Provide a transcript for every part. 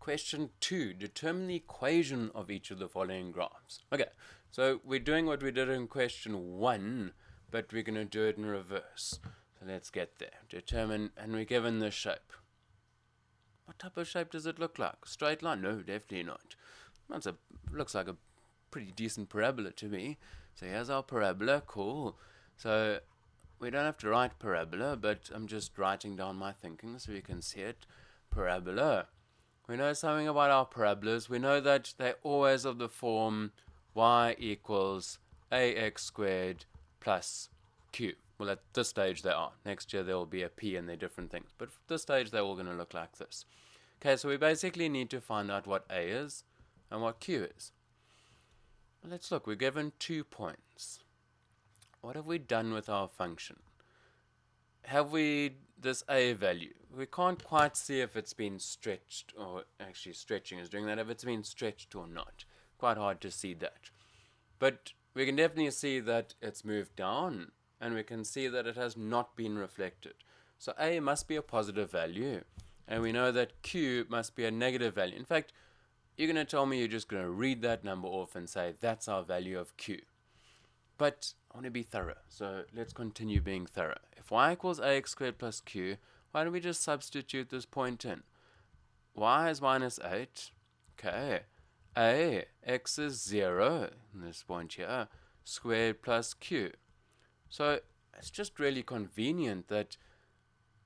Question 2. Determine the equation of each of the following graphs. Okay, so we're doing what we did in question 1, but we're going to do it in reverse. So let's get there. Determine, and we're given this shape. What type of shape does it look like? Straight line? No, definitely not. Looks like a pretty decent parabola to me. So here's our parabola. Cool. So we don't have to write parabola, but I'm just writing down my thinking so you can see it. Parabola. We know something about our parabolas. We know that they're always of the form y equals ax squared plus q. Well, at this stage they are. Next year there will be a p and they're different things. But at this stage they're all going to look like this. Okay, so we basically need to find out what a is and what q is. Well, let's look. We're given 2 points. What have we done with our function? Have we this a value? We can't quite see if it's been stretched, or actually stretching is doing that, if it's been stretched or not. Quite hard to see that. But we can definitely see that it's moved down, and we can see that it has not been reflected. So a must be a positive value, and we know that q must be a negative value. In fact, you're going to tell me you're just going to read that number off and say that's our value of q. But I want to be thorough, so let's continue being thorough. If y equals ax squared plus q, why don't we just substitute this point in? Y is minus 8. Okay. X is 0, in this point here, squared plus q. So it's just really convenient that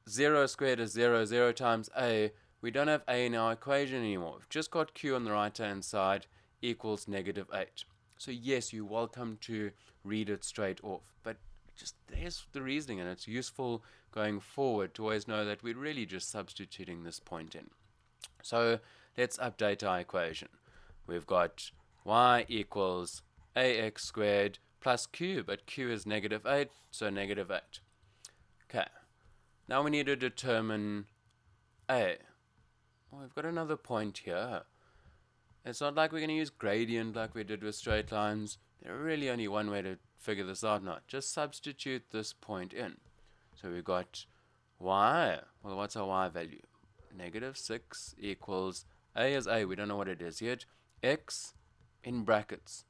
0 squared is 0, 0 times a. We don't have a in our equation anymore. We've just got q on the right-hand side equals negative 8. So yes, you're welcome to read it straight off, but just there's the reasoning, and it's useful going forward to always know that we're really just substituting this point in. So let's update our equation. We've got y equals ax squared plus q, but q is negative 8, so negative 8. Okay, now we need to determine a. Well, we've got another point here. It's not like we're going to use gradient like we did with straight lines. There's really only one way to figure this out now. Just substitute this point in. So we've got y. Well, what's our y value? Negative 6 equals a is a. We don't know what it is yet. X in brackets,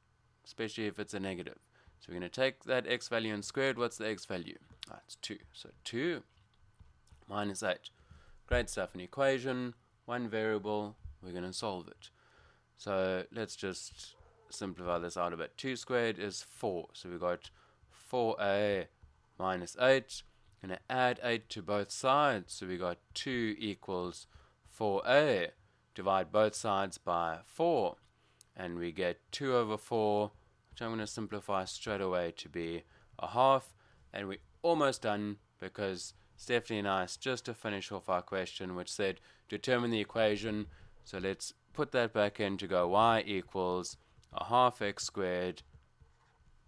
especially if it's a negative. So we're going to take that x value and square it. What's the x value? It's 2. So 2 minus 8. Great stuff. An equation, one variable. We're going to solve it. So let's just simplify this out a bit. 2 squared is 4. So we've got 4a minus 8. Going to add 8 to both sides. So we got 2 equals 4a. Divide both sides by 4. And we get 2 over 4, which I'm going to simplify straight away to be a half. And we're almost done because it's definitely nice just to finish off our question, which said determine the equation. So let's put that back in to go y equals a half x squared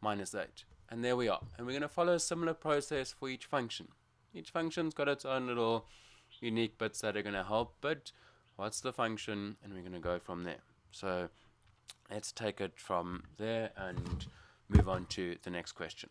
minus 8. And there we are. And we're going to follow a similar process for each function. Each function's got its own little unique bits that are going to help, but what's the function? And we're going to go from there. So let's take it from there and move on to the next question.